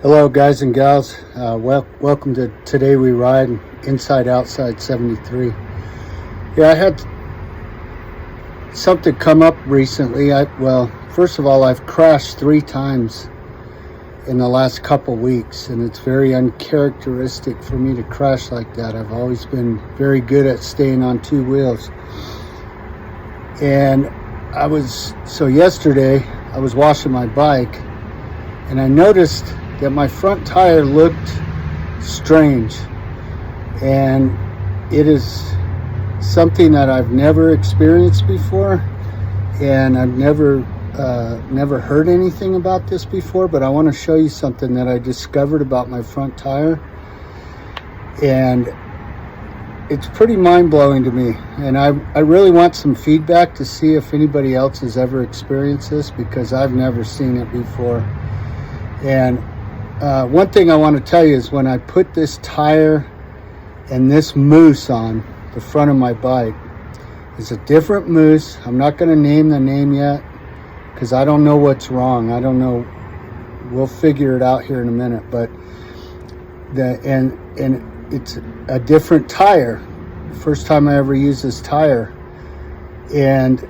Hello guys and gals, welcome to Today We Ride Inside Outside 73. Yeah, I had something come up recently. First of all, I've crashed 3 times in the last couple weeks, and it's very uncharacteristic for me to crash like that. I've always been very good at staying on 2 wheels. And yesterday I was washing my bike and I noticed that my front tire looked strange, and it is something that I've never experienced before, and I've never heard anything about this before. But I want to show you something that I discovered about my front tire, and it's pretty mind-blowing to me, and I really want some feedback to see if anybody else has ever experienced this, because I've never seen it before. And one thing I want to tell you is, when I put this tire and this mousse on the front of my bike, it's a different mousse. I'm not going to name the name yet because I don't know what's wrong. I don't know. We'll figure it out here in a minute. But it's a different tire. First time I ever used this tire, and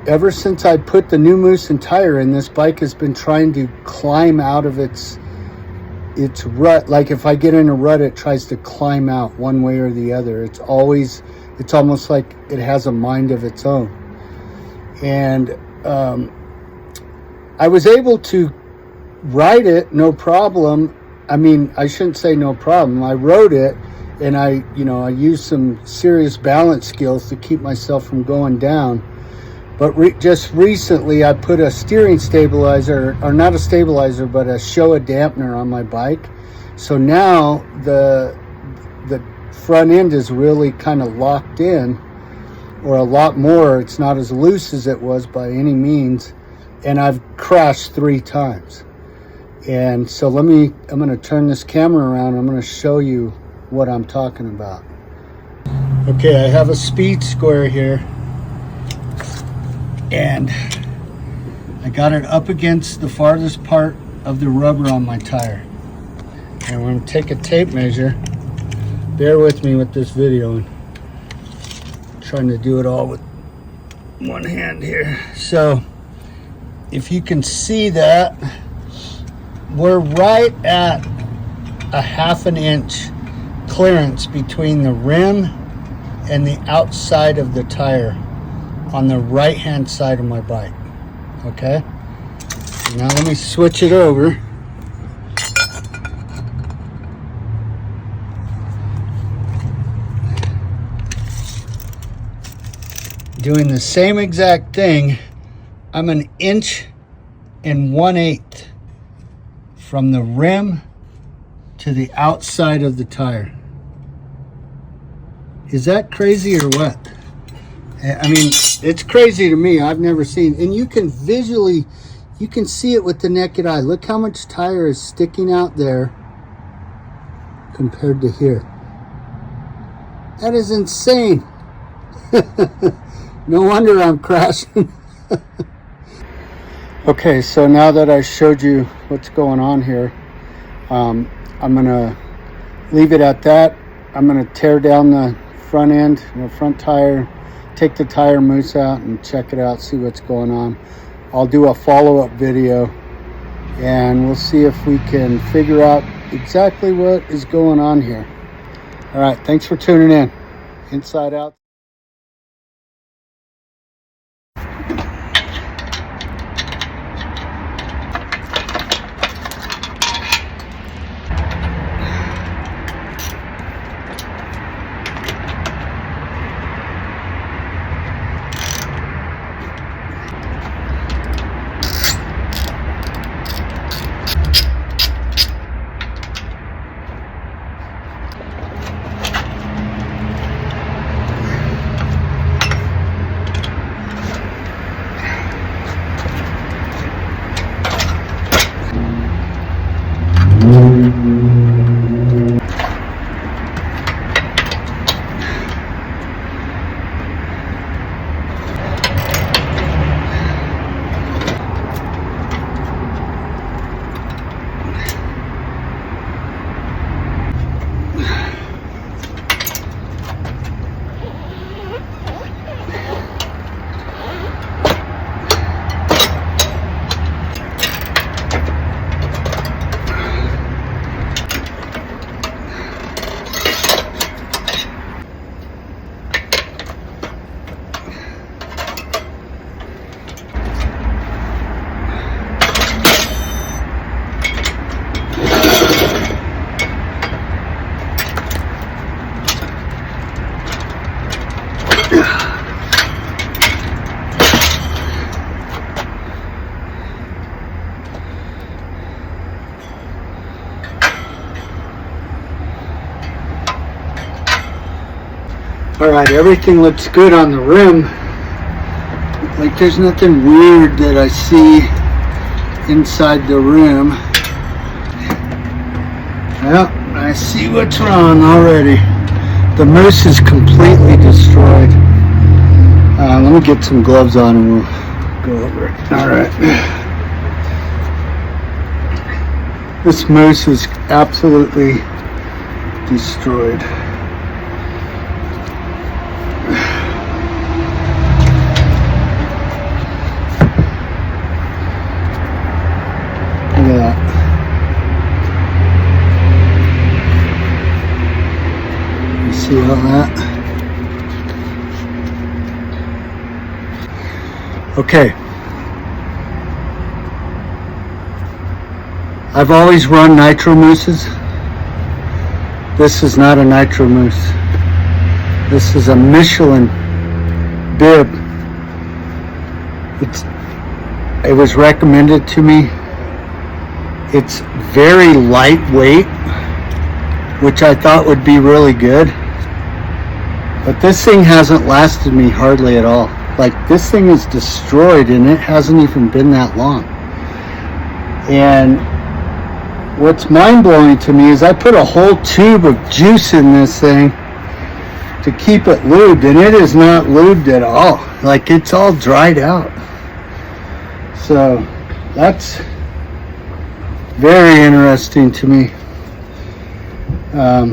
ever since I put the new mousse and tire in, this bike has been trying to climb out of its rut. Like if I get in a rut, it tries to climb out one way or the other. It's almost like it has a mind of its own. And I was able to ride it, no problem. I mean, I shouldn't say no problem. I rode it, and I used some serious balance skills to keep myself from going down. But just recently, I put a steering stabilizer, or not a stabilizer, but a Showa dampener on my bike. So now the front end is really kind of locked in, or a lot more. It's not as loose as it was by any means. And I've crashed 3 times. And so I'm going to turn this camera around. I'm going to show you what I'm talking about. Okay, I have a speed square here, and I got it up against the farthest part of the rubber on my tire. And I'm going to take a tape measure. Bear with me with this video. I'm trying to do it all with one hand here. So if you can see that, we're right at a 1/2 inch clearance between the rim and the outside of the tire on the right hand side of my bike. Okay, now let me switch it over. Doing the same exact thing, I'm 1 1/8 inches from the rim to the outside of the tire. Is that crazy or what? I mean, it's crazy to me. I've never seen, and you can see it with the naked eye. Look how much tire is sticking out there compared to here. That is insane. No wonder I'm crashing. Okay, so now that I showed you what's going on here, I'm gonna leave it at that. I'm gonna tear down the front end, the front tire, take the tire mousse out and check it out, see what's going on. I'll do a follow-up video, and we'll see if we can figure out exactly what is going on here. All right, thanks for tuning in. Inside Out. All right, everything looks good on the rim. Like there's nothing weird that I see inside the rim. Well, I see what's wrong already. The moose is completely destroyed. Let me get some gloves on and we'll go over it. All right. This moose is absolutely destroyed. Look at that. You see all that? Okay. I've always run nitro mooses. This is not a nitro moose. This is a Michelin bib. It was recommended to me. It's very lightweight, which I thought would be really good. But this thing hasn't lasted me hardly at all. Like, this thing is destroyed and it hasn't even been that long. And what's mind-blowing to me is I put a whole tube of juice in this thing to keep it lubed, and it is not lubed at all. Like, it's all dried out. So that's very interesting to me. I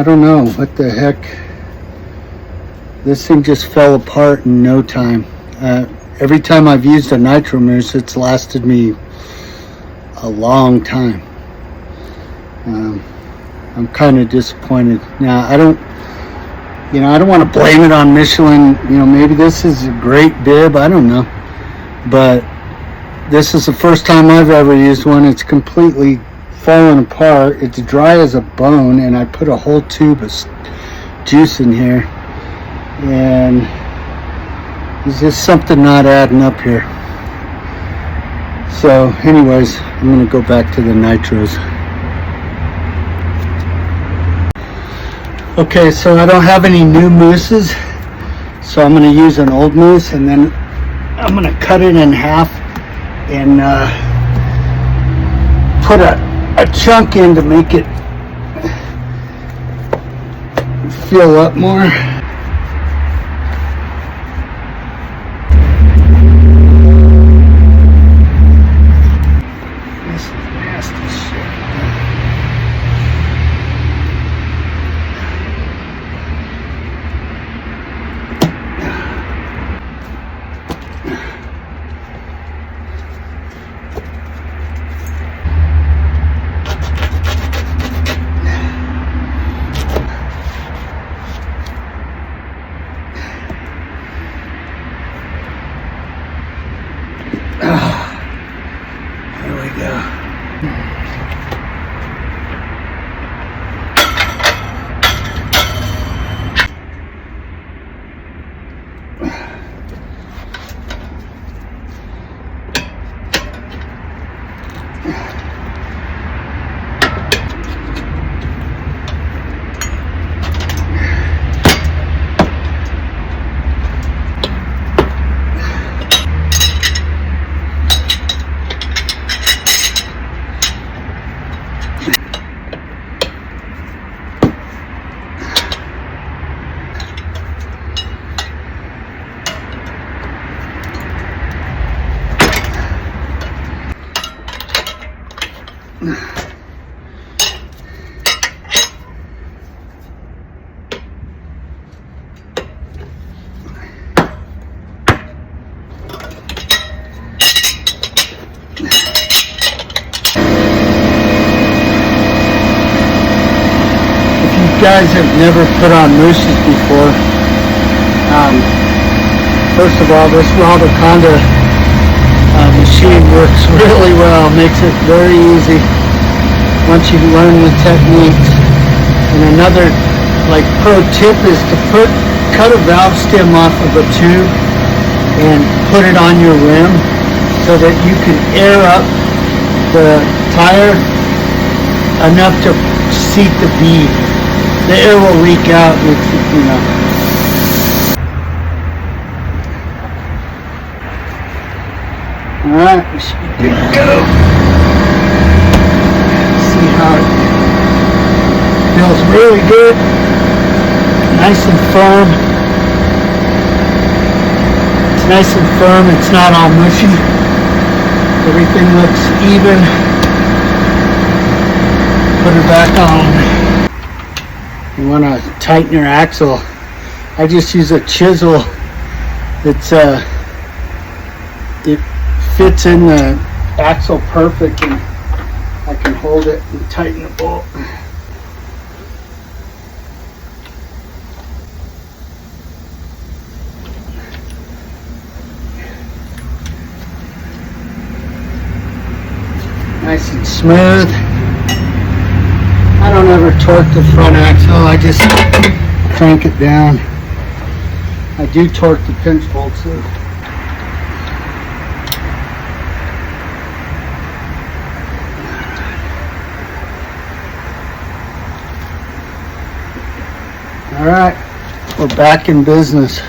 don't know what the heck. This thing just fell apart in no time. Every time I've used a nitro moose, it's lasted me a long time. I'm kind of disappointed. Now, I don't want to blame it on Michelin. Maybe this is a great bib. I don't know. But this is the first time I've ever used one. It's completely fallen apart. It's dry as a bone, and I put a whole tube of juice in here. And there's just something not adding up here. So anyways, I'm going to go back to the nitros. Okay, so I don't have any new mooses, so I'm going to use an old moose, and then I'm going to cut it in half and put a chunk in to make it fill up more. There we go. Guys have never put on mooses before. First of all, this Radaconda machine works really well, makes it very easy once you learn the techniques. And another pro tip is to cut a valve stem off of a tube and put it on your rim so that you can air up the tire enough to seat the bead. the air will leak out, you know. Alright, we should be good to go. See how it feels. Really good. Nice and firm. It's nice and firm. It's not all mushy. Everything looks even. Put her back on. You want to tighten your axle. I just use a chisel. It's it fits in the axle perfect, and I can hold it and tighten the bolt. Nice and smooth. I don't ever torque the front axle, I just crank it down. I do torque the pinch bolts though. All right, we're back in business.